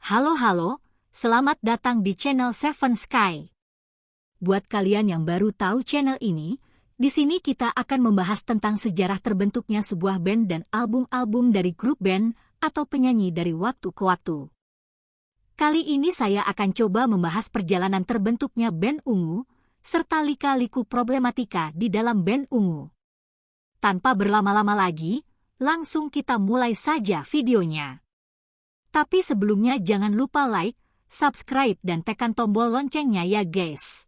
Halo, selamat datang di channel Seven Sky. Buat kalian yang baru tahu channel ini, di sini kita akan membahas tentang sejarah terbentuknya sebuah band dan album-album dari grup band atau penyanyi dari waktu ke waktu. Kali ini saya akan coba membahas perjalanan terbentuknya band Ungu, serta lika-liku problematika di dalam band Ungu. Tanpa berlama-lama lagi, langsung kita mulai saja videonya. Tapi sebelumnya jangan lupa like, subscribe dan tekan tombol loncengnya ya guys.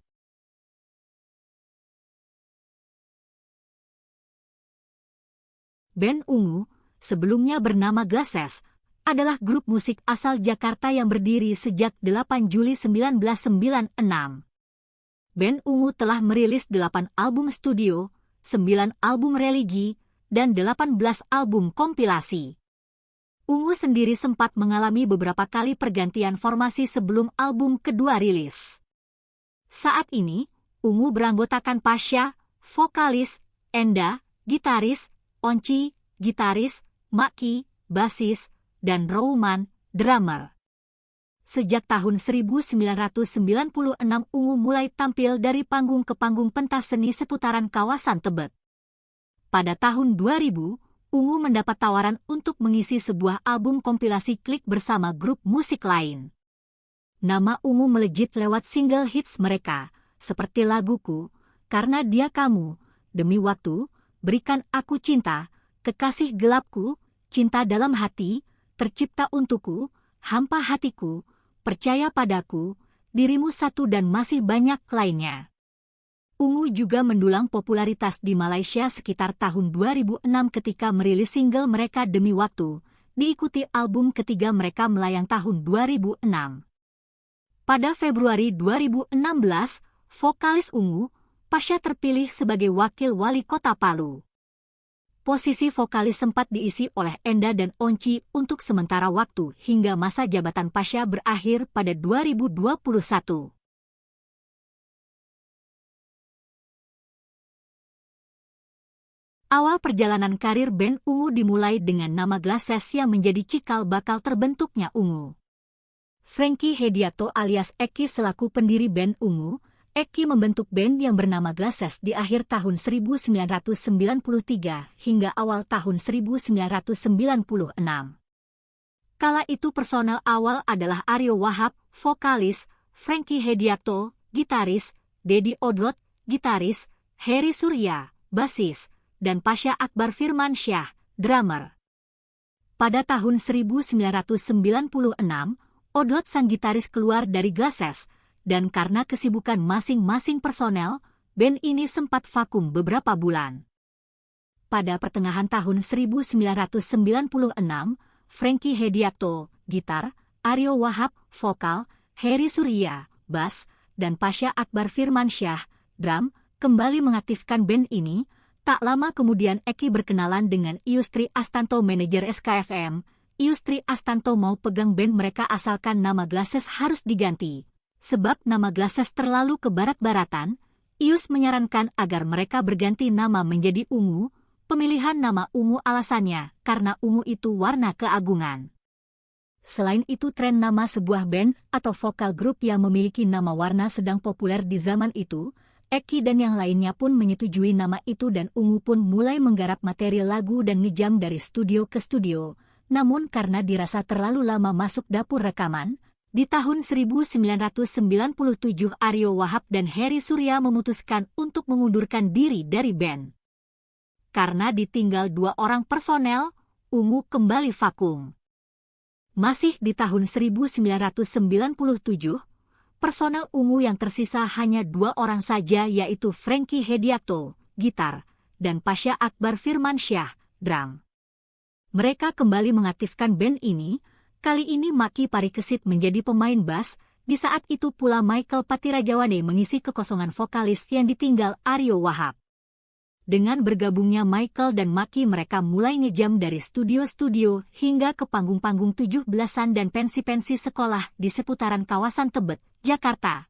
Band Ungu, sebelumnya bernama Glasses, adalah grup musik asal Jakarta yang berdiri sejak 8 Juli 1996. Band Ungu telah merilis 8 album studio, 9 album religi, dan 18 album kompilasi. Ungu sendiri sempat mengalami beberapa kali pergantian formasi sebelum album kedua rilis. Saat ini, Ungu beranggotakan Pasha, vokalis, Enda, gitaris, Onci, gitaris, Maki, basis, dan Rouman, drummer. Sejak tahun 1996 Ungu mulai tampil dari panggung ke panggung pentas seni seputaran kawasan Tebet. Pada tahun 2000, Ungu mendapat tawaran untuk mengisi sebuah album kompilasi klik bersama grup musik lain. Nama Ungu melejit lewat single hits mereka, seperti laguku, Karena Dia Kamu, Demi Waktu, Berikan Aku Cinta, Kekasih Gelapku, Cinta Dalam Hati, Tercipta Untukku, Hampa Hatiku, Percaya Padaku, Dirimu Satu dan masih banyak lainnya. Ungu juga mendulang popularitas di Malaysia sekitar tahun 2006 ketika merilis single mereka Demi Waktu, diikuti album ketiga mereka melayang tahun 2006. Pada Februari 2016, vokalis Ungu, Pasha terpilih sebagai wakil wali kota Palu. Posisi vokalis sempat diisi oleh Enda dan Onci untuk sementara waktu hingga masa jabatan Pasha berakhir pada 2021. Awal perjalanan karir band Ungu dimulai dengan nama Glasses yang menjadi cikal bakal terbentuknya Ungu. Frankie Hediakto alias Eki selaku pendiri band Ungu, Eki membentuk band yang bernama Glasses di akhir tahun 1993 hingga awal tahun 1996. Kala itu personel awal adalah Aryo Wahab, vokalis, Frankie Hediakto, gitaris, Dedi Odlot, gitaris, Heri Surya, basis, dan Pasha Akbar Firmansyah, drummer. Pada tahun 1996, Odlot sang gitaris keluar dari Glasses, dan karena kesibukan masing-masing personel, band ini sempat vakum beberapa bulan. Pada pertengahan tahun 1996, Frankie Hediakto, gitar, Aryo Wahab, vokal, Heri Surya, bass, dan Pasha Akbar Firmansyah, drum, kembali mengaktifkan band ini. Tak lama kemudian Eki berkenalan dengan Yustri Astanto manajer SKFM. Yustri Astanto mau pegang band mereka asalkan nama Glasses harus diganti. Sebab nama Glasses terlalu kebarat-baratan, Yus menyarankan agar mereka berganti nama menjadi Ungu. Pemilihan nama Ungu alasannya karena ungu itu warna keagungan. Selain itu tren nama sebuah band atau vokal grup yang memiliki nama warna sedang populer di zaman itu. Eki dan yang lainnya pun menyetujui nama itu dan Ungu pun mulai menggarap materi lagu dan ngejam dari studio ke studio. Namun karena dirasa terlalu lama masuk dapur rekaman, di tahun 1997 Aryo Wahab dan Heri Surya memutuskan untuk mengundurkan diri dari band. Karena ditinggal 2 orang personel, Ungu kembali vakum. Masih di tahun 1997, personel Ungu yang tersisa hanya 2 orang saja yaitu Frankie Hediakto, gitar, dan Pasha Akbar Firmansyah, drum. Mereka kembali mengaktifkan band ini, kali ini Maki Parikesit menjadi pemain bass, di saat itu pula Michael Patirajawane mengisi kekosongan vokalis yang ditinggal Aryo Wahab. Dengan bergabungnya Michael dan Maki mereka mulai ngejam dari studio-studio hingga ke panggung-panggung 17-an dan pensi-pensi sekolah di seputaran kawasan Tebet, Jakarta.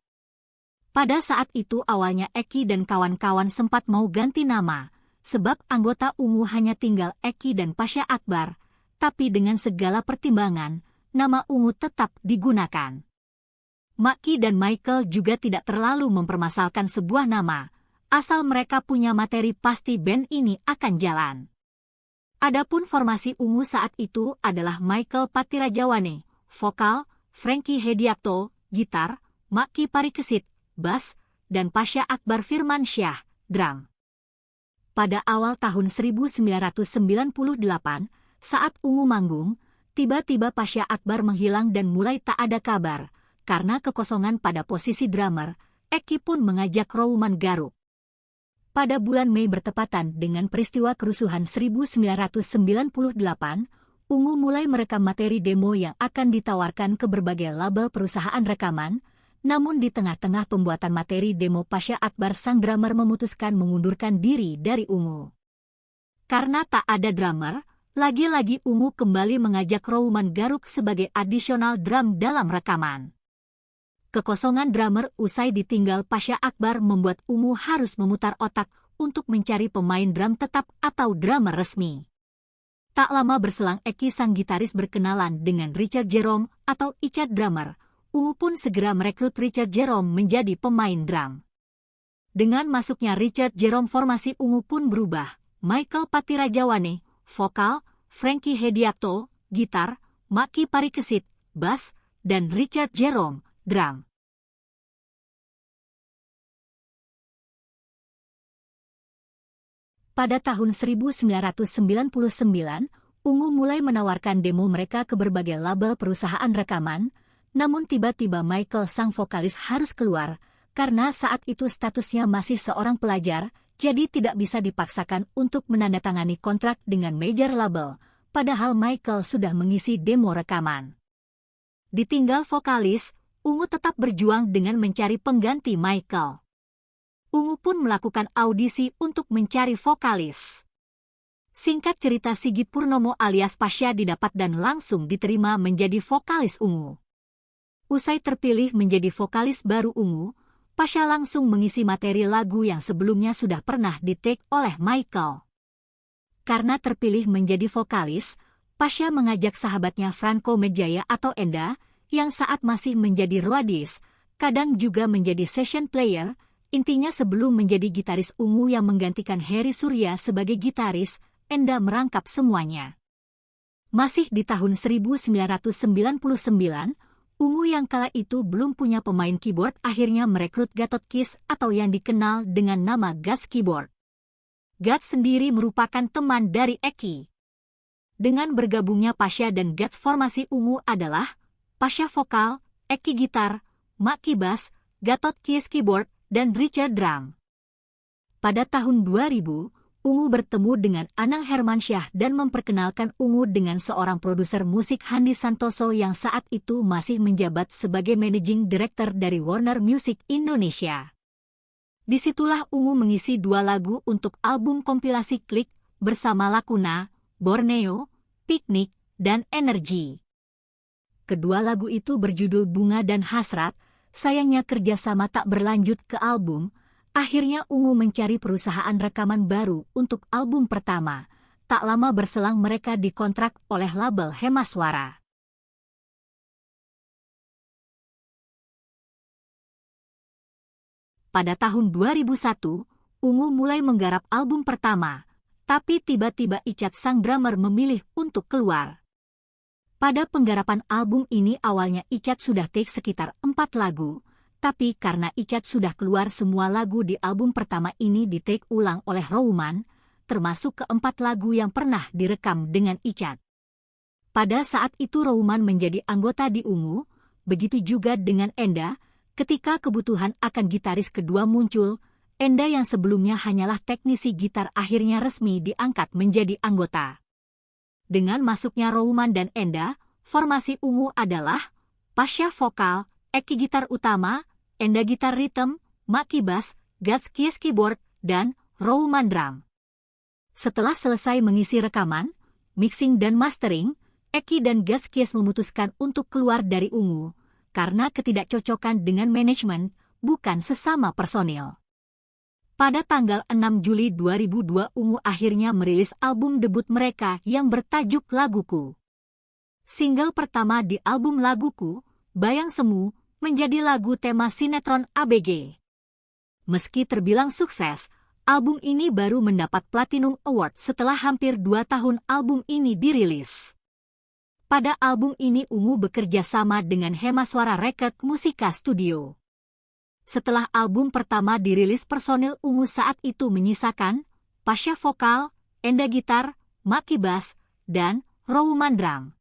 Pada saat itu awalnya Eki dan kawan-kawan sempat mau ganti nama, sebab anggota Ungu hanya tinggal Eki dan Pasha Akbar, tapi dengan segala pertimbangan, nama Ungu tetap digunakan. Maki dan Michael juga tidak terlalu mempermasalahkan sebuah nama, asal mereka punya materi pasti band ini akan jalan. Adapun formasi Ungu saat itu adalah Michael Patirajawane, vokal, Frankie Hediakto, gitar, Maki Parikesit, bass, dan Pasha Akbar Firmansyah, drum. Pada awal tahun 1998, saat Ungu manggung, tiba-tiba Pasha Akbar menghilang dan mulai tak ada kabar. Karena kekosongan pada posisi drummer, Eki pun mengajak Rouman Garuk. Pada bulan Mei bertepatan dengan peristiwa kerusuhan 1998, Ungu mulai merekam materi demo yang akan ditawarkan ke berbagai label perusahaan rekaman, namun di tengah-tengah pembuatan materi demo Pasha Akbar sang drummer memutuskan mengundurkan diri dari Ungu. Karena tak ada drummer, lagi-lagi Ungu kembali mengajak Rouman Garuk sebagai additional drum dalam rekaman. Kekosongan drummer usai ditinggal Pasha Akbar membuat Ungu harus memutar otak untuk mencari pemain drum tetap atau drummer resmi. Tak lama berselang Eki sang gitaris berkenalan dengan Richard Jerome atau Icat drummer. Ungu pun segera merekrut Richard Jerome menjadi pemain drum. Dengan masuknya Richard Jerome formasi Ungu pun berubah. Michael Patirajawane, vokal, Frankie Hediakto, gitar, Maki Parikesit, bass, dan Richard Jerome, drum. Pada tahun 1999, Ungu mulai menawarkan demo mereka ke berbagai label perusahaan rekaman, namun tiba-tiba Michael sang vokalis harus keluar, karena saat itu statusnya masih seorang pelajar, jadi tidak bisa dipaksakan untuk menandatangani kontrak dengan major label, padahal Michael sudah mengisi demo rekaman. Ditinggal vokalis, Ungu tetap berjuang dengan mencari pengganti Michael. Ungu pun melakukan audisi untuk mencari vokalis. Singkat cerita Sigit Purnomo alias Pasha didapat dan langsung diterima menjadi vokalis Ungu. Usai terpilih menjadi vokalis baru Ungu, Pasha langsung mengisi materi lagu yang sebelumnya sudah pernah di-take oleh Michael. Karena terpilih menjadi vokalis, Pasha mengajak sahabatnya Franco Medjaya atau Enda, yang saat masih menjadi roadies, kadang juga menjadi session player, intinya sebelum menjadi gitaris Ungu yang menggantikan Heri Surya sebagai gitaris, Enda merangkap semuanya. Masih di tahun 1999, Ungu yang kala itu belum punya pemain keyboard akhirnya merekrut Gatot Kiss atau yang dikenal dengan nama Guts Keyboard. Guts sendiri merupakan teman dari Eki. Dengan bergabungnya Pasha dan Guts formasi Ungu adalah Pasha vokal, Eki gitar, Maki bass, Gatot Kiss keyboard, dan Richard drum. Pada tahun 2000, Ungu bertemu dengan Anang Hermansyah dan memperkenalkan Ungu dengan seorang produser musik Handi Santoso yang saat itu masih menjabat sebagai managing director dari Warner Music Indonesia. Disitulah Ungu mengisi 2 lagu untuk album kompilasi Klik bersama Lakuna, Borneo, Piknik, dan Energi. Kedua lagu itu berjudul Bunga dan Hasrat, sayangnya kerjasama tak berlanjut ke album, akhirnya Ungu mencari perusahaan rekaman baru untuk album pertama. Tak lama berselang mereka dikontrak oleh label Hemaswara. Pada tahun 2001, Ungu mulai menggarap album pertama, tapi tiba-tiba Icat sang drummer memilih untuk keluar. Pada penggarapan album ini awalnya Icat sudah take sekitar 4 lagu, tapi karena Icat sudah keluar semua lagu di album pertama ini di-take ulang oleh Rouman, termasuk keempat lagu yang pernah direkam dengan Icat. Pada saat itu Rouman menjadi anggota di Ungu, begitu juga dengan Enda, ketika kebutuhan akan gitaris kedua muncul, Enda yang sebelumnya hanyalah teknisi gitar akhirnya resmi diangkat menjadi anggota. Dengan masuknya Rouman dan Enda, formasi Ungu adalah Pasha vokal, Eki gitar utama, Enda gitar rhythm, Maki bass, Guts Kiss keyboard, dan Rouman drum. Setelah selesai mengisi rekaman, mixing dan mastering, Eki dan Guts Kiss memutuskan untuk keluar dari Ungu, karena ketidakcocokan dengan manajemen, bukan sesama personil. Pada tanggal 6 Juli 2002 Ungu akhirnya merilis album debut mereka yang bertajuk Laguku. Single pertama di album laguku, Bayang Semu, menjadi lagu tema sinetron ABG. Meski terbilang sukses, album ini baru mendapat Platinum Award setelah hampir 2 tahun album ini dirilis. Pada album ini Ungu bekerja sama dengan Hema Suara Record Musika Studio. Setelah album pertama dirilis, personil Ungu saat itu menyisakan Pasha vokal, Enda gitar, Maki bass, dan Rouman drum.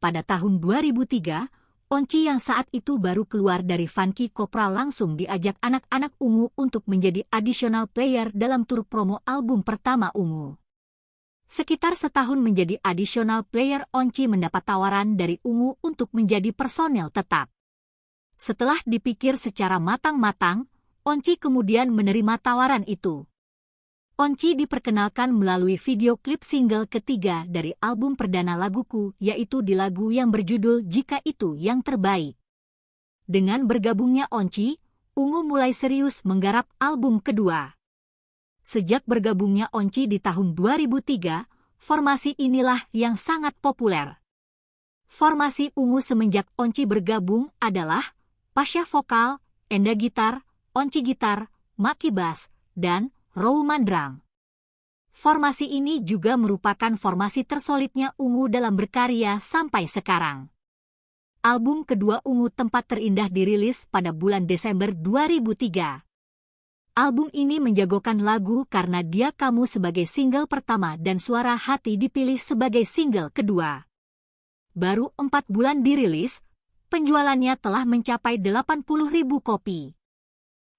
Pada tahun 2003, Onci yang saat itu baru keluar dari Funky Kopra langsung diajak anak-anak Ungu untuk menjadi additional player dalam tur promo album pertama Ungu. Sekitar setahun menjadi additional player, Onci mendapat tawaran dari Ungu untuk menjadi personel tetap. Setelah dipikir secara matang-matang, Onci kemudian menerima tawaran itu. Onci diperkenalkan melalui video klip single ketiga dari album perdana laguku, yaitu di lagu yang berjudul Jika Itu Yang Terbaik. Dengan bergabungnya Onci, Ungu mulai serius menggarap album kedua. Sejak bergabungnya Onci di tahun 2003, formasi inilah yang sangat populer. Formasi Ungu semenjak Onci bergabung adalah Pasha vokal, Enda gitar, Onci gitar, Maki bass, dan Rouman drum. Formasi ini juga merupakan formasi tersolidnya Ungu dalam berkarya sampai sekarang. Album kedua Ungu, Tempat Terindah, dirilis pada bulan Desember 2003. Album ini menjagokan lagu Karena Dia Kamu sebagai single pertama dan Suara Hati dipilih sebagai single kedua. Baru 4 bulan dirilis, penjualannya telah mencapai 80.000 kopi.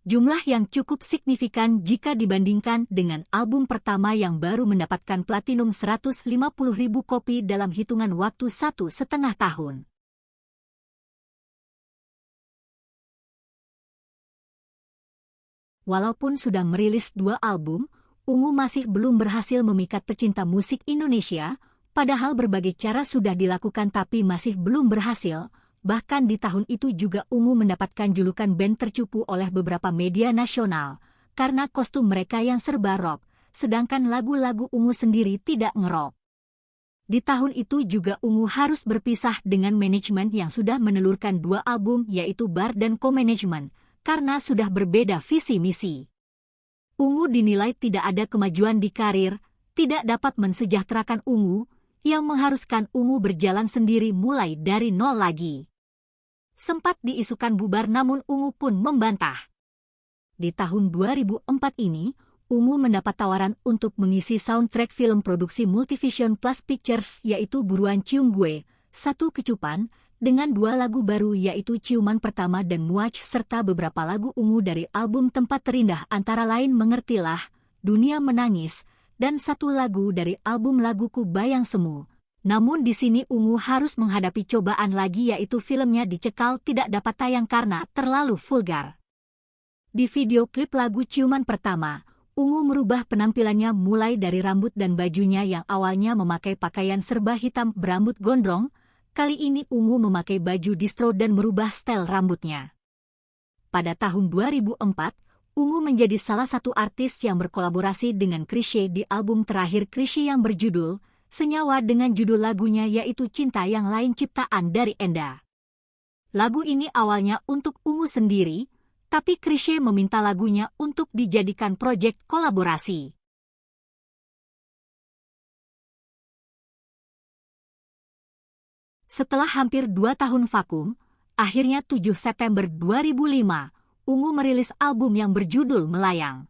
Jumlah yang cukup signifikan jika dibandingkan dengan album pertama yang baru mendapatkan Platinum 150.000 kopi dalam hitungan waktu 1,5 tahun. Walaupun sudah merilis 2 album, Ungu masih belum berhasil memikat pecinta musik Indonesia, padahal berbagai cara sudah dilakukan tapi masih belum berhasil. Bahkan di tahun itu juga Ungu mendapatkan julukan band tercupu oleh beberapa media nasional, karena kostum mereka yang serba rock, sedangkan lagu-lagu Ungu sendiri tidak ngerock. Di tahun itu juga Ungu harus berpisah dengan manajemen yang sudah menelurkan 2 album, yaitu Bar dan Co-Management, karena sudah berbeda visi misi. Ungu dinilai tidak ada kemajuan di karir, tidak dapat mensejahterakan Ungu, yang mengharuskan Ungu berjalan sendiri mulai dari nol lagi. Sempat diisukan bubar namun Ungu pun membantah. Di tahun 2004 ini, Ungu mendapat tawaran untuk mengisi soundtrack film produksi Multivision Plus Pictures, yaitu Buruan Cium Gue, Satu Kecupan, dengan 2 lagu baru yaitu Ciuman Pertama dan Muach, serta beberapa lagu Ungu dari album Tempat Terindah antara lain Mengertilah, Dunia Menangis, dan 1 lagu dari album laguku Bayang Semu. Namun di sini Ungu harus menghadapi cobaan lagi, yaitu filmnya dicekal tidak dapat tayang karena terlalu vulgar. Di video klip lagu Ciuman Pertama, Ungu merubah penampilannya mulai dari rambut dan bajunya yang awalnya memakai pakaian serba hitam berambut gondrong. Kali ini Ungu memakai baju distro dan merubah style rambutnya. Pada tahun 2004, Ungu menjadi salah satu artis yang berkolaborasi dengan Chrisye di album terakhir Chrisye yang berjudul Senyawa, dengan judul lagunya yaitu Cinta Yang Lain ciptaan dari Enda. Lagu ini awalnya untuk Ungu sendiri, tapi Chrisye meminta lagunya untuk dijadikan proyek kolaborasi. Setelah hampir 2 tahun vakum, akhirnya 7 September 2005, Ungu merilis album yang berjudul Melayang.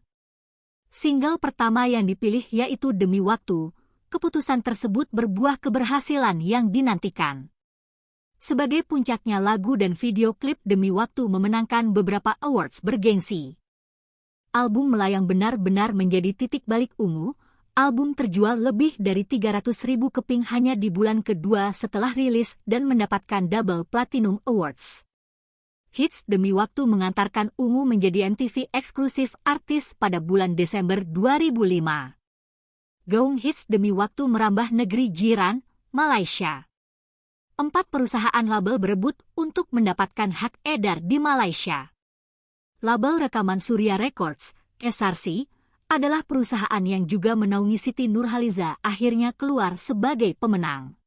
Single pertama yang dipilih yaitu Demi Waktu. Keputusan tersebut berbuah keberhasilan yang dinantikan. Sebagai puncaknya, lagu dan video klip Demi Waktu memenangkan beberapa awards bergengsi. Album Melayang benar-benar menjadi titik balik Ungu. Album terjual lebih dari 300.000 keping hanya di bulan kedua setelah rilis dan mendapatkan double Platinum Awards. Hits Demi Waktu mengantarkan Ungu menjadi MTV Eksklusif Artis pada bulan Desember 2005. Gaung hits Demi Waktu merambah negeri jiran, Malaysia. 4 perusahaan label berebut untuk mendapatkan hak edar di Malaysia. Label rekaman Surya Records, SRC, adalah perusahaan yang juga menaungi Siti Nurhaliza akhirnya keluar sebagai pemenang.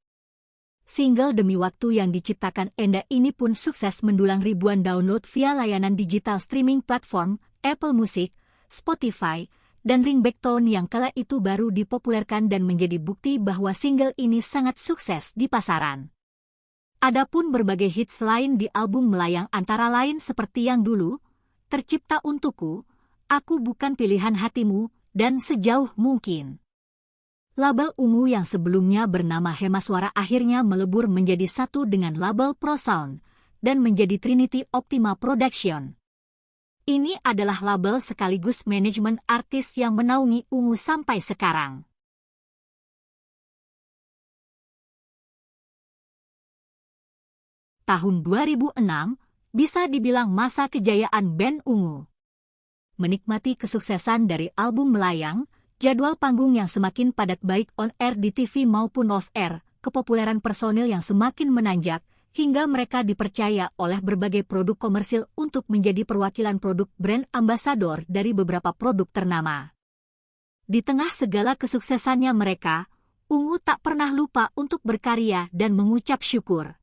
Single Demi Waktu yang diciptakan Enda ini pun sukses mendulang ribuan download via layanan digital streaming platform Apple Music, Spotify, dan Ringback Tone yang kala itu baru dipopulerkan dan menjadi bukti bahwa single ini sangat sukses di pasaran. Adapun berbagai hits lain di album Melayang antara lain seperti Yang Dulu, Tercipta Untukku, Aku Bukan Pilihan Hatimu, dan Sejauh Mungkin. Label ungu yang sebelumnya bernama Hema Suara akhirnya melebur menjadi satu dengan label Pro Sound dan menjadi Trinity Optima Production. Ini adalah label sekaligus manajemen artis yang menaungi ungu sampai sekarang. Tahun 2006 bisa dibilang masa kejayaan band ungu. Menikmati kesuksesan dari album Melayang, jadwal panggung yang semakin padat baik on-air di TV maupun off-air, kepopuleran personil yang semakin menanjak, hingga mereka dipercaya oleh berbagai produk komersil untuk menjadi perwakilan produk brand ambasador dari beberapa produk ternama. Di tengah segala kesuksesannya mereka, ungu tak pernah lupa untuk berkarya dan mengucap syukur.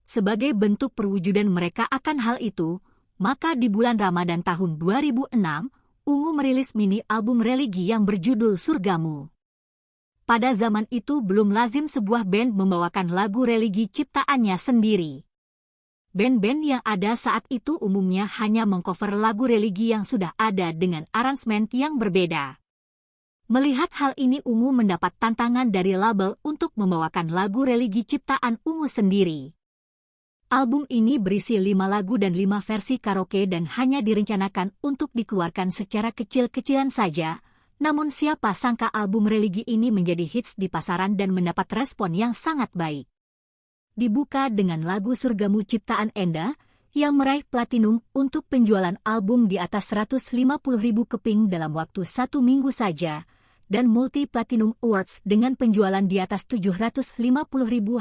Sebagai bentuk perwujudan mereka akan hal itu, maka di bulan Ramadan tahun 2006, ungu merilis mini album religi yang berjudul Surgamu. Pada zaman itu belum lazim sebuah band membawakan lagu religi ciptaannya sendiri. Band-band yang ada saat itu umumnya hanya mengcover lagu religi yang sudah ada dengan aransemen yang berbeda. Melihat hal ini, ungu mendapat tantangan dari label untuk membawakan lagu religi ciptaan ungu sendiri. Album ini berisi 5 lagu dan 5 versi karaoke dan hanya direncanakan untuk dikeluarkan secara kecil-kecilan saja, namun siapa sangka album religi ini menjadi hits di pasaran dan mendapat respon yang sangat baik. Dibuka dengan lagu Surgamu ciptaan Enda, yang meraih platinum untuk penjualan album di atas 150.000 keping dalam waktu 1 minggu saja, dan multi-platinum awards dengan penjualan di atas 750.000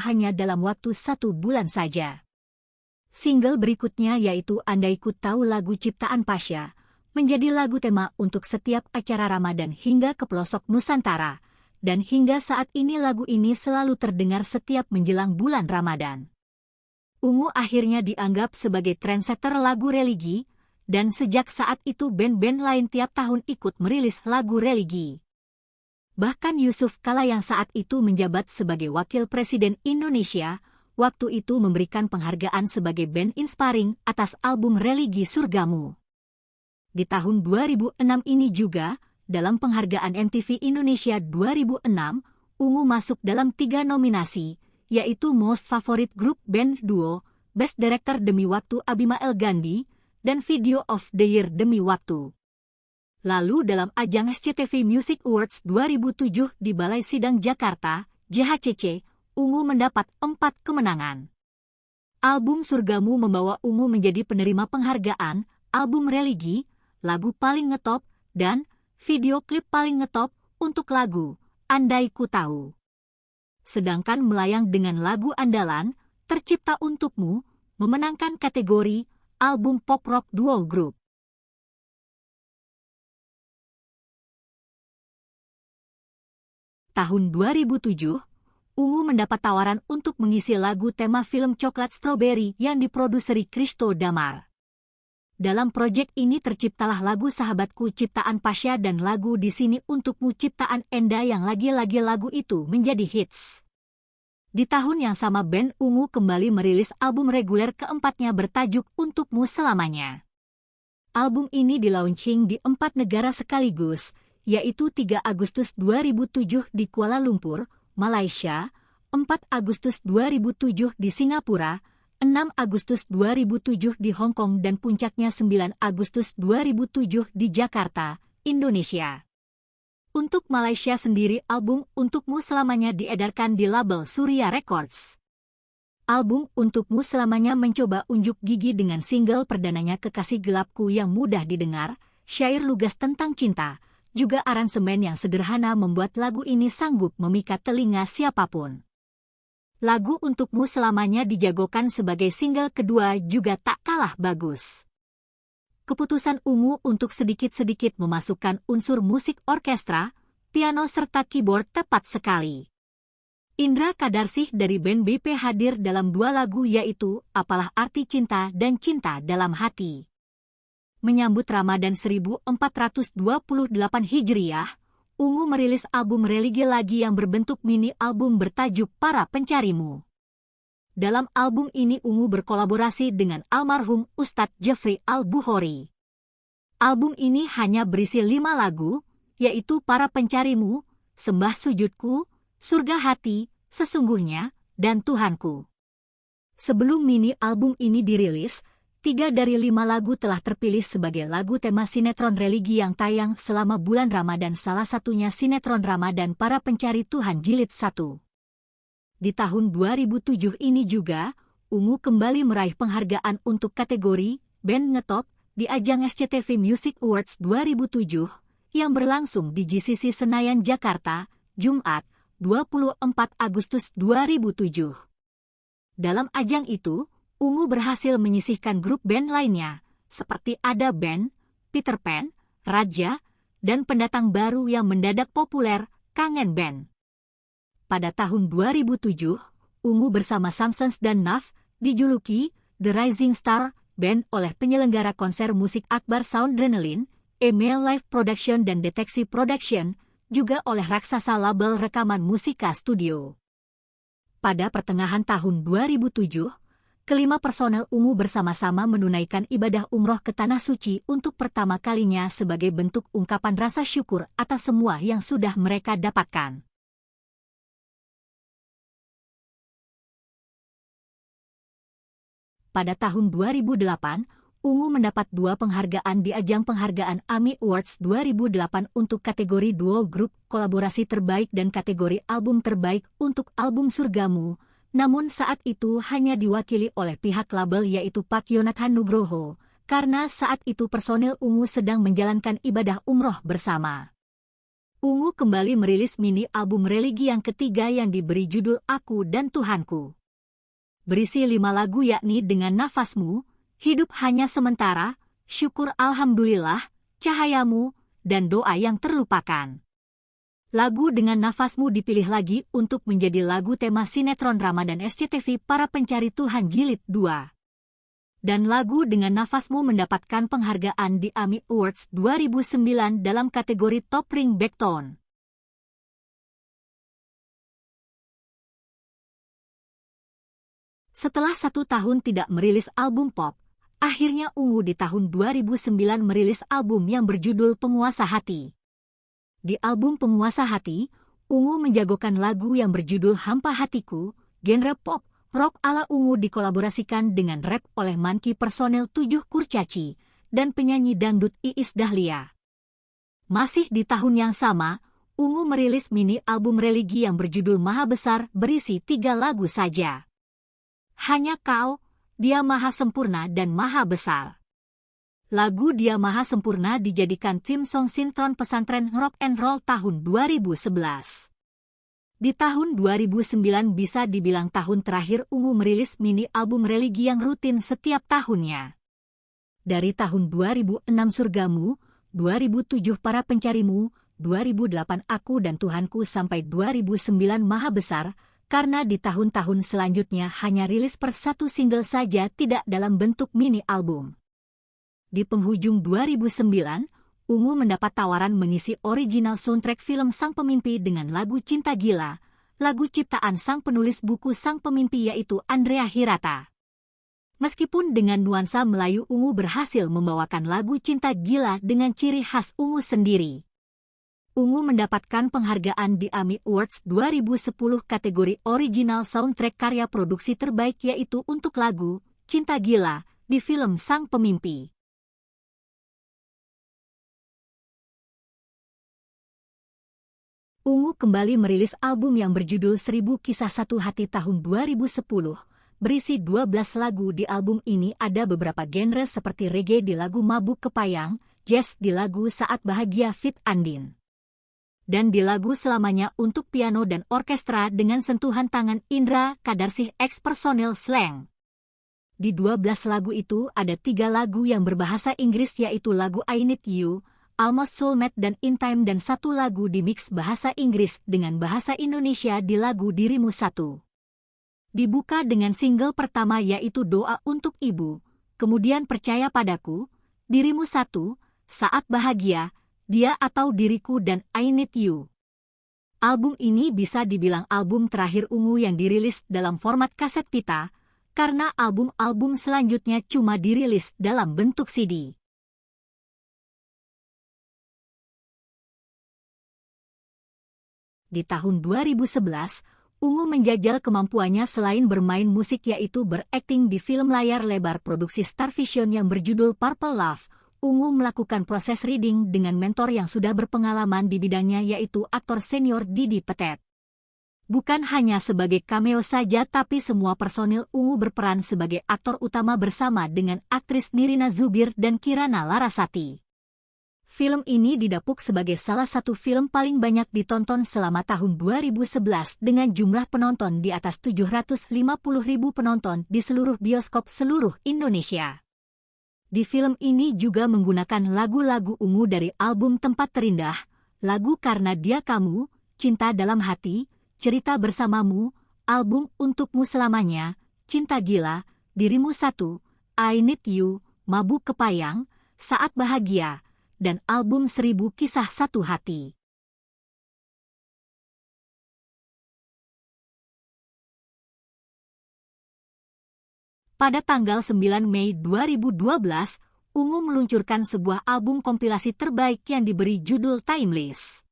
hanya dalam waktu 1 bulan saja. Single berikutnya yaitu Andai Ku Tahu lagu ciptaan Pasha, menjadi lagu tema untuk setiap acara Ramadan hingga ke pelosok Nusantara, dan hingga saat ini lagu ini selalu terdengar setiap menjelang bulan Ramadan. Ungu akhirnya dianggap sebagai trendsetter lagu religi, dan sejak saat itu band-band lain tiap tahun ikut merilis lagu religi. Bahkan Yusuf Kala yang saat itu menjabat sebagai Wakil Presiden Indonesia, waktu itu memberikan penghargaan sebagai band inspiring atas album religi Surgamu. Di tahun 2006 ini juga, dalam penghargaan MTV Indonesia 2006, ungu masuk dalam 3 nominasi, yaitu Most Favorite Group Band Duo, Best Director Demi Waktu Abimael Gandhi, dan Video of the Year Demi Waktu. Lalu dalam ajang SCTV Music Awards 2007 di Balai Sidang Jakarta, JHCC, ungu mendapat 4 kemenangan. Album Surgamu membawa ungu menjadi penerima penghargaan, album religi, lagu paling ngetop, dan video klip paling ngetop untuk lagu Andai Ku Tahu. Sedangkan Melayang dengan lagu andalan, Tercipta Untukmu, memenangkan kategori album pop rock duo grup. Tahun 2007, ungu mendapat tawaran untuk mengisi lagu tema film Coklat Strawberry yang diproduseri Christo Damar. Dalam proyek ini terciptalah lagu Sahabatku ciptaan Pasha dan lagu Di Sini Untukmu ciptaan Enda yang lagi-lagi lagu itu menjadi hits. Di tahun yang sama band ungu kembali merilis album reguler keempatnya bertajuk Untukmu Selamanya. Album ini di-launching di 4 negara sekaligus, yaitu 3 Agustus 2007 di Kuala Lumpur, Malaysia, 4 Agustus 2007 di Singapura, 6 Agustus 2007 di Hong Kong dan puncaknya 9 Agustus 2007 di Jakarta, Indonesia. Untuk Malaysia sendiri album Untukmu Selamanya diedarkan di label Surya Records. Album Untukmu Selamanya mencoba unjuk gigi dengan single perdananya Kekasih Gelapku yang mudah didengar, syair lugas tentang cinta, juga aransemen yang sederhana membuat lagu ini sanggup memikat telinga siapapun. Lagu Untukmu Selamanya dijagokan sebagai single kedua juga tak kalah bagus. keputusan Ungu untuk sedikit-sedikit memasukkan unsur musik orkestra, piano serta keyboard tepat sekali. Indra Kadarsih dari band BP hadir dalam 2 lagu yaitu Apalah Arti Cinta dan Cinta Dalam Hati. Menyambut Ramadan 1428 Hijriah, Ungu merilis album religi lagi yang berbentuk mini album bertajuk Para Pencarimu. Dalam album ini Ungu berkolaborasi dengan almarhum Ustadz Jeffrey Al-Bukhari. Album ini hanya berisi 5 lagu, yaitu Para Pencarimu, Sembah Sujudku, Surga Hati, Sesungguhnya, dan Tuhanku. Sebelum mini album ini dirilis, 3 dari 5 lagu telah terpilih sebagai lagu tema sinetron religi yang tayang selama bulan Ramadan, salah satunya sinetron Ramadan Para Pencari Tuhan Jilid 1. Di tahun 2007 ini juga, Ungu kembali meraih penghargaan untuk kategori Band Ngetop di ajang SCTV Music Awards 2007 yang berlangsung di GCC Senayan, Jakarta, Jumat, 24 Agustus 2007. Dalam ajang itu, Ungu berhasil menyisihkan grup band lainnya, seperti Ada Band, Peter Pan, Raja, dan pendatang baru yang mendadak populer, Kangen Band. Pada tahun 2007, Ungu bersama Samsons dan Naf dijuluki The Rising Star Band oleh penyelenggara konser musik Akbar Soundrenaline, Email Live Production dan Deteksi Production, juga oleh raksasa label rekaman Musika Studio. Pada pertengahan tahun 2007, kelima personel Ungu bersama-sama menunaikan ibadah umroh ke Tanah Suci untuk pertama kalinya sebagai bentuk ungkapan rasa syukur atas semua yang sudah mereka dapatkan. Pada tahun 2008, Ungu mendapat 2 penghargaan di ajang penghargaan AMI Awards 2008 untuk kategori duo grup kolaborasi terbaik dan kategori album terbaik untuk album Surgamu. Namun saat itu hanya diwakili oleh pihak label yaitu Pak Yonathan Nugroho, karena saat itu personil Ungu sedang menjalankan ibadah umroh bersama. Ungu kembali merilis mini album religi yang ketiga yang diberi judul Aku dan Tuhanku. Berisi 5 lagu yakni Dengan Nafasmu, Hidup Hanya Sementara, Syukur Alhamdulillah, Cahayamu, dan Doa Yang Terlupakan. Lagu Dengan Nafasmu dipilih lagi untuk menjadi lagu tema sinetron Ramadan SCTV Para Pencari Tuhan Jilid 2. Dan lagu Dengan Nafasmu mendapatkan penghargaan di AMI Awards 2009 dalam kategori Top Ring Backbone. Setelah 1 tahun tidak merilis album pop, akhirnya Ungu di tahun 2009 merilis album yang berjudul Penguasa Hati. Di album Penguasa Hati, Ungu menjagokan lagu yang berjudul Hampa Hatiku, genre pop, rock ala Ungu dikolaborasikan dengan rap oleh Manki personel 7 Kurcaci, dan penyanyi dangdut Iis Dahlia. Masih di tahun yang sama, Ungu merilis mini album religi yang berjudul Maha Besar berisi 3 lagu saja. Hanya Kau, Dia Maha Sempurna dan Maha Besar. Lagu Dia Maha Sempurna dijadikan theme song sinetron pesantren rock and roll tahun 2011. Di tahun 2009 bisa dibilang tahun terakhir Ungu merilis mini album religi yang rutin setiap tahunnya. Dari tahun 2006 Surgamu, 2007 Para Pencarimu, 2008 Aku dan Tuhanku sampai 2009 Maha Besar, karena di tahun-tahun selanjutnya hanya rilis per 1 single saja tidak dalam bentuk mini album. Di penghujung 2009, Ungu mendapat tawaran mengisi original soundtrack film Sang Pemimpi dengan lagu Cinta Gila, lagu ciptaan sang penulis buku Sang Pemimpi yaitu Andrea Hirata. Meskipun dengan nuansa Melayu, Ungu berhasil membawakan lagu Cinta Gila dengan ciri khas Ungu sendiri. Ungu mendapatkan penghargaan di AMI Awards 2010 kategori Original Soundtrack Karya Produksi Terbaik yaitu untuk lagu Cinta Gila di film Sang Pemimpi. Ungu kembali merilis album yang berjudul 1000 Kisah Satu Hati tahun 2010, berisi 12 lagu. Di album ini ada beberapa genre seperti reggae di lagu Mabuk Kepayang, jazz di lagu Saat Bahagia feat. Andin, dan di lagu Selamanya untuk piano dan orkestra dengan sentuhan tangan Indra Kadarsih ex personil Slang. Di 12 lagu itu ada 3 lagu yang berbahasa Inggris yaitu lagu I Need You, Almost Soulmate dan In Time dan 1 lagu di mix bahasa Inggris dengan bahasa Indonesia di lagu Dirimu Satu. Dibuka dengan single pertama yaitu Doa Untuk Ibu, kemudian Percaya Padaku, Dirimu Satu, Saat Bahagia, Dia atau Diriku dan I Need You. Album ini bisa dibilang album terakhir Ungu yang dirilis dalam format kaset pita, karena album-album selanjutnya cuma dirilis dalam bentuk CD. Di tahun 2011, Ungu menjajal kemampuannya selain bermain musik yaitu berakting di film layar lebar produksi Starvision yang berjudul Purple Love. Ungu melakukan proses reading dengan mentor yang sudah berpengalaman di bidangnya yaitu aktor senior Didi Petet. Bukan hanya sebagai cameo saja tapi semua personil Ungu berperan sebagai aktor utama bersama dengan aktris Nirina Zubir dan Kirana Larasati. Film ini didapuk sebagai salah satu film paling banyak ditonton selama tahun 2011 dengan jumlah penonton di atas 750.000 penonton di seluruh bioskop seluruh Indonesia. Di film ini juga menggunakan lagu-lagu Ungu dari album Tempat Terindah, lagu Karena Dia Kamu, Cinta Dalam Hati, Cerita Bersamamu, album Untukmu Selamanya, Cinta Gila, Dirimu Satu, I Need You, Mabuk Kepayang, Saat Bahagia, dan album 1000 Kisah Satu Hati. Pada tanggal 9 Mei 2012, Ungu meluncurkan sebuah album kompilasi terbaik yang diberi judul Timeless.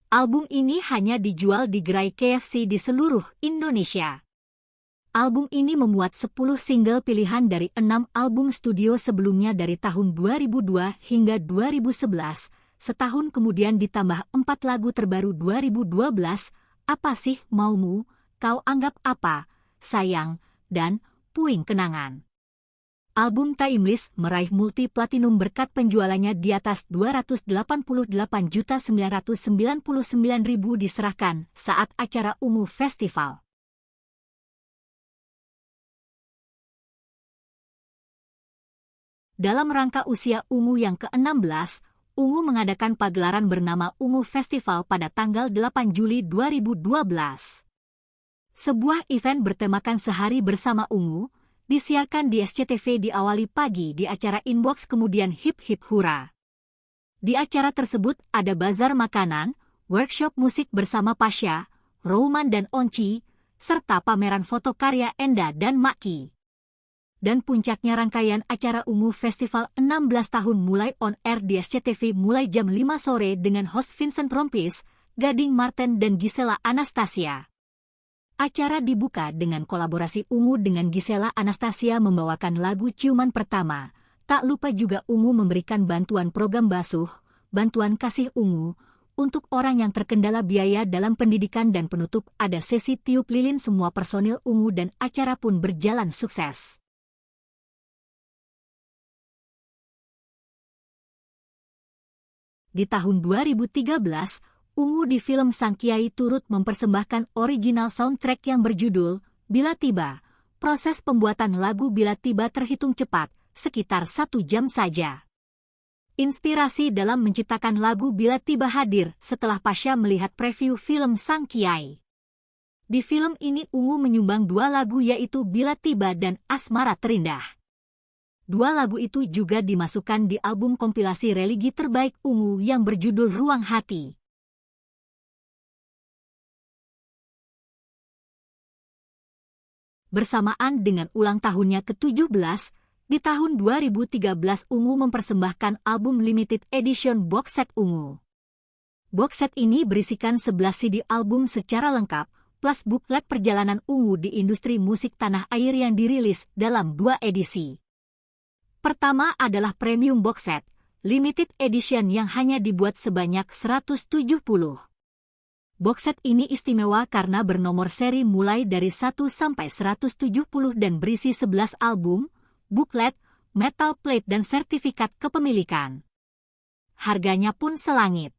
Album ini hanya dijual di gerai KFC di seluruh Indonesia. Album ini memuat 10 single pilihan dari 6 album studio sebelumnya dari tahun 2002 hingga 2011, setahun kemudian ditambah 4 lagu terbaru 2012, Apa Sih Maumu, Kau Anggap Apa, Sayang, dan Puing Kenangan. Album Timeless meraih multi-platinum berkat penjualannya di atas 288.999.000 diserahkan saat acara Ungu Festival. Dalam rangka usia Ungu yang ke-16, Ungu mengadakan pagelaran bernama Ungu Festival pada tanggal 8 Juli 2012. Sebuah event bertemakan Sehari Bersama Ungu, disiarkan di SCTV diawali pagi di acara Inbox kemudian Hip Hip Hura. Di acara tersebut ada bazar makanan, workshop musik bersama Pasha, Roman dan Onci, serta pameran foto karya Enda dan Maki. Dan puncaknya rangkaian acara Ungu Festival 16 tahun mulai on air di SCTV mulai jam 5 sore dengan host Vincent Rompis, Gading Marten dan Gisela Anastasia. Acara dibuka dengan kolaborasi Ungu dengan Gisela Anastasia membawakan lagu Ciuman Pertama. Tak lupa juga Ungu memberikan bantuan program basuh, bantuan kasih Ungu, untuk orang yang terkendala biaya dalam pendidikan dan penutup ada sesi tiup lilin semua personil Ungu dan acara pun berjalan sukses. Di tahun 2013, Ungu di film Sang Kiai turut mempersembahkan original soundtrack yang berjudul Bila Tiba. Proses pembuatan lagu Bila Tiba terhitung cepat, sekitar 1 jam saja. Inspirasi dalam menciptakan lagu Bila Tiba hadir setelah Pasha melihat preview film Sang Kiai. Di film ini Ungu menyumbang 2 lagu yaitu Bila Tiba dan Asmara Terindah. 2 lagu itu juga dimasukkan di album kompilasi religi terbaik Ungu yang berjudul Ruang Hati. Bersamaan dengan ulang tahunnya ke-17, di tahun 2013 Ungu mempersembahkan album limited edition box set Ungu. Box set ini berisikan 11 CD album secara lengkap, plus buklet perjalanan Ungu di industri musik tanah air yang dirilis dalam 2 edisi. Pertama adalah premium box set, limited edition yang hanya dibuat sebanyak 170. Box set ini istimewa karena bernomor seri mulai dari 1 sampai 170 dan berisi 11 album, buklet, metal plate dan sertifikat kepemilikan. Harganya pun selangit.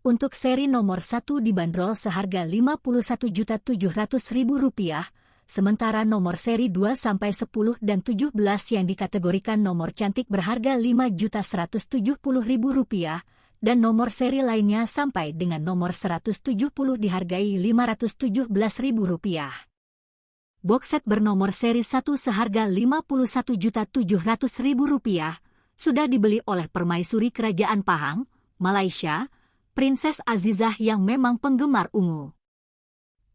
Untuk seri nomor 1 dibanderol seharga Rp51.700.000, sementara nomor seri 2 sampai 10 dan 17 yang dikategorikan nomor cantik berharga Rp5.170.000 dan nomor seri lainnya sampai dengan nomor 170 dihargai Rp517.000. Box set bernomor seri 1 seharga Rp51.700.000 sudah dibeli oleh permaisuri Kerajaan Pahang, Malaysia, Princess Azizah yang memang penggemar ungu.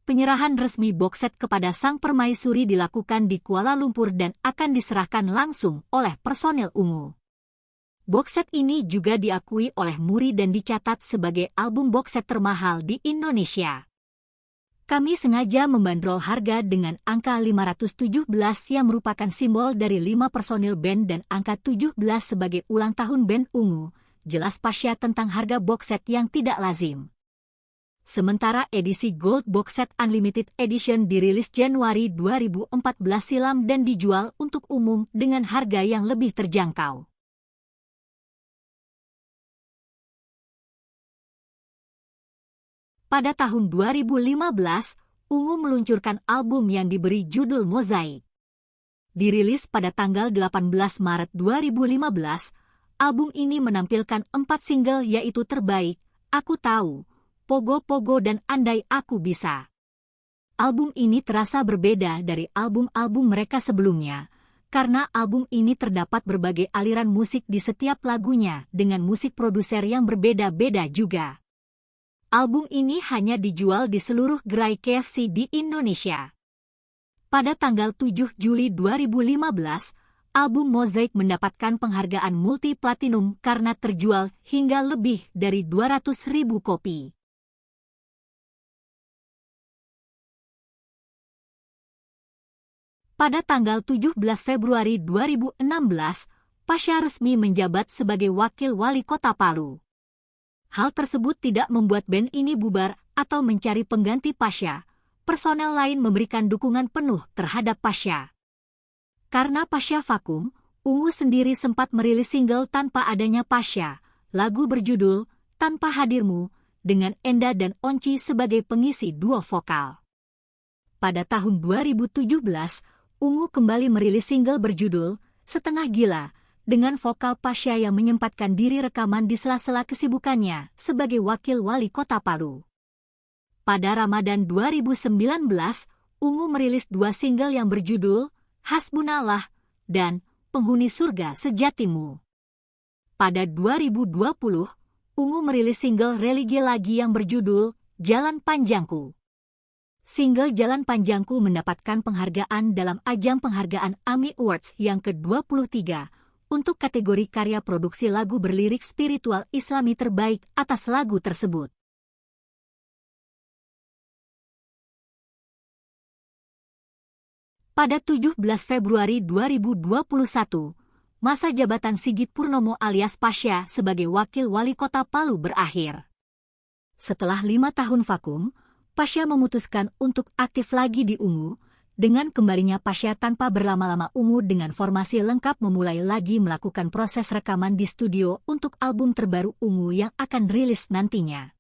Penyerahan resmi box set kepada sang permaisuri dilakukan di Kuala Lumpur dan akan diserahkan langsung oleh personel ungu. Box set ini juga diakui oleh Muri dan dicatat sebagai album box set termahal di Indonesia. Kami sengaja membandrol harga dengan angka 517 yang merupakan simbol dari 5 personil band dan angka 17 sebagai ulang tahun band ungu, jelas Pasha tentang harga box set yang tidak lazim. Sementara edisi Gold Box Set Unlimited Edition dirilis Januari 2014 silam dan dijual untuk umum dengan harga yang lebih terjangkau. Pada tahun 2015, Ungu meluncurkan album yang diberi judul Mozaik. Dirilis pada tanggal 18 Maret 2015, album ini menampilkan 4 single yaitu Terbaik, Aku Tahu, Pogo-Pogo dan Andai Aku Bisa. Album ini terasa berbeda dari album-album mereka sebelumnya, karena album ini terdapat berbagai aliran musik di setiap lagunya dengan musik produser yang berbeda-beda juga. Album ini hanya dijual di seluruh gerai KFC di Indonesia. Pada tanggal 7 Juli 2015, album Mozaik mendapatkan penghargaan multi-platinum karena terjual hingga lebih dari 200.000 kopi. Pada tanggal 17 Februari 2016, Pasha resmi menjabat sebagai Wakil Wali Kota Palu. Hal tersebut tidak membuat band ini bubar atau mencari pengganti Pasha. Personel lain memberikan dukungan penuh terhadap Pasha. Karena Pasha vakum, Ungu sendiri sempat merilis single tanpa adanya Pasha, lagu berjudul Tanpa Hadirmu, dengan Enda dan Onci sebagai pengisi duo vokal. Pada tahun 2017, Ungu kembali merilis single berjudul Setengah Gila, dengan vokal Pasha yang menyempatkan diri rekaman di sela-sela kesibukannya sebagai Wakil Wali Kota Palu. Pada Ramadan 2019, Ungu merilis 2 single yang berjudul Hasbunallah dan Penghuni Surga Sejatimu. Pada 2020, Ungu merilis single religi lagi yang berjudul Jalan Panjangku. Single Jalan Panjangku mendapatkan penghargaan dalam ajang penghargaan AMI Awards yang ke-23 untuk kategori karya produksi lagu berlirik spiritual Islami terbaik atas lagu tersebut. Pada 17 Februari 2021, masa jabatan Sigit Purnomo alias Pasha sebagai Wakil Wali Kota Palu berakhir. Setelah 5 tahun vakum, Pasha memutuskan untuk aktif lagi di Ungu. Dengan kembalinya Pasha tanpa berlama-lama, Ungu dengan formasi lengkap memulai lagi melakukan proses rekaman di studio untuk album terbaru Ungu yang akan rilis nantinya.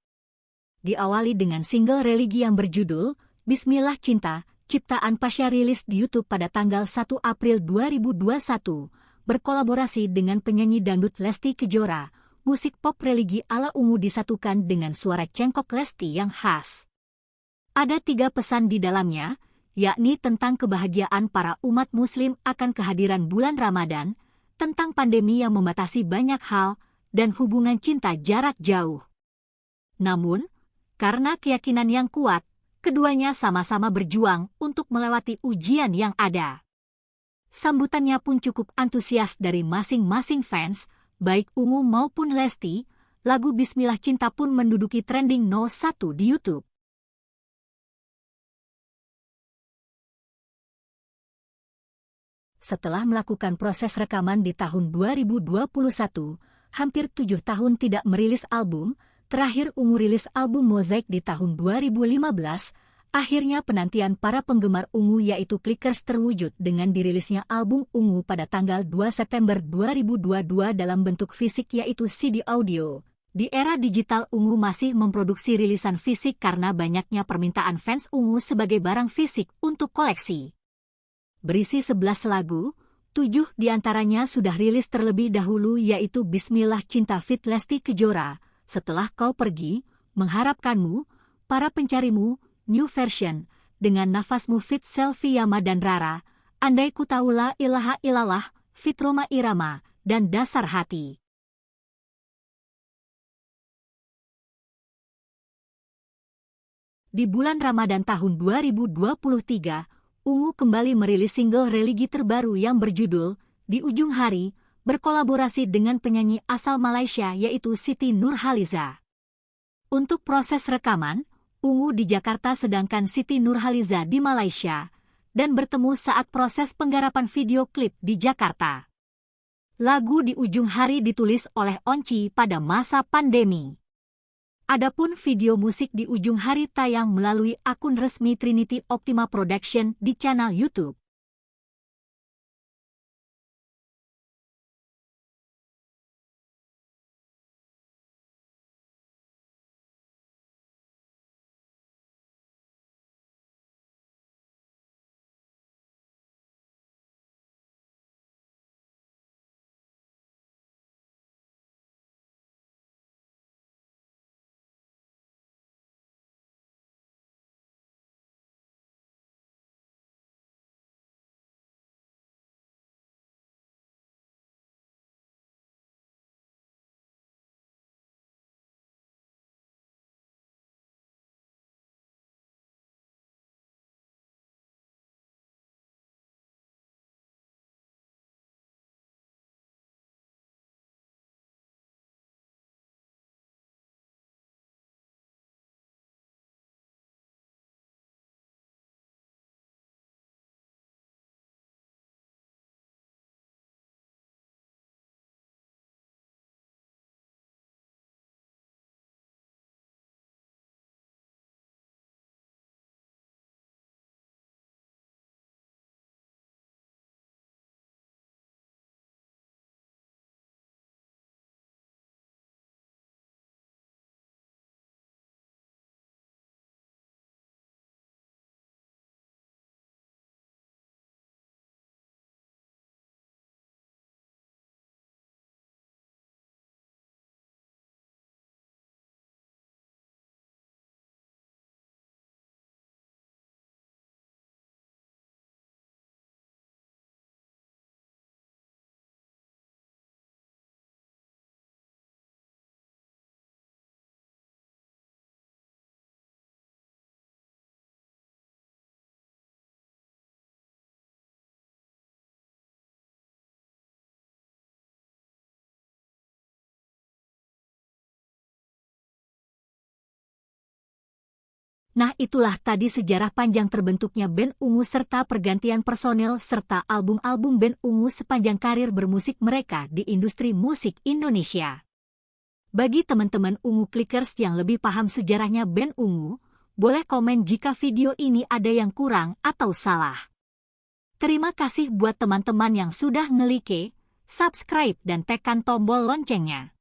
Diawali dengan single religi yang berjudul Bismillah Cinta, ciptaan Pasha rilis di YouTube pada tanggal 1 April 2021, berkolaborasi dengan penyanyi dangdut Lesti Kejora. Musik pop religi ala Ungu disatukan dengan suara cengkok Lesti yang khas. Ada 3 pesan di dalamnya, yakni tentang kebahagiaan para umat muslim akan kehadiran bulan Ramadan, tentang pandemi yang membatasi banyak hal, dan hubungan cinta jarak jauh. Namun, karena keyakinan yang kuat, keduanya sama-sama berjuang untuk melewati ujian yang ada. Sambutannya pun cukup antusias dari masing-masing fans, baik Ungu maupun Lesti. Lagu Bismillah Cinta pun menduduki trending No. 1 di YouTube. Setelah melakukan proses rekaman di tahun 2021, hampir 7 tahun tidak merilis album, terakhir Ungu rilis album Mozaik di tahun 2015, akhirnya penantian para penggemar Ungu yaitu Clickers terwujud dengan dirilisnya album Ungu pada tanggal 2 September 2022 dalam bentuk fisik yaitu CD audio, Di era digital, Ungu masih memproduksi rilisan fisik karena banyaknya permintaan fans Ungu sebagai barang fisik untuk koleksi. Berisi 11 lagu, 7 diantaranya sudah rilis terlebih dahulu yaitu Bismillah Cinta feat. Lesti Kejora, Setelah Kau Pergi, Mengharapkanmu, Para Pencarimu, New Version, Dengan Nafasmu feat. Selvi Yama dan Rara, Andai Ku Tahu La Ilaha Illallah feat. Rhoma Irama, dan Dasar Hati. Di bulan Ramadan tahun 2023, Ungu kembali merilis single religi terbaru yang berjudul Di Ujung Hari, berkolaborasi dengan penyanyi asal Malaysia yaitu Siti Nurhaliza. Untuk proses rekaman, Ungu di Jakarta sedangkan Siti Nurhaliza di Malaysia, dan bertemu saat proses penggarapan video klip di Jakarta. Lagu Di Ujung Hari ditulis oleh Onci pada masa pandemi. Adapun video musik Di Ujung Hari tayang melalui akun resmi Trinity Optima Production di channel YouTube. Nah, itulah tadi sejarah panjang terbentuknya band Ungu serta pergantian personel serta album-album band Ungu sepanjang karir bermusik mereka di industri musik Indonesia. Bagi teman-teman Ungu Clickers yang lebih paham sejarahnya band Ungu, boleh komen jika video ini ada yang kurang atau salah. Terima kasih buat teman-teman yang sudah nge-like, subscribe dan tekan tombol loncengnya.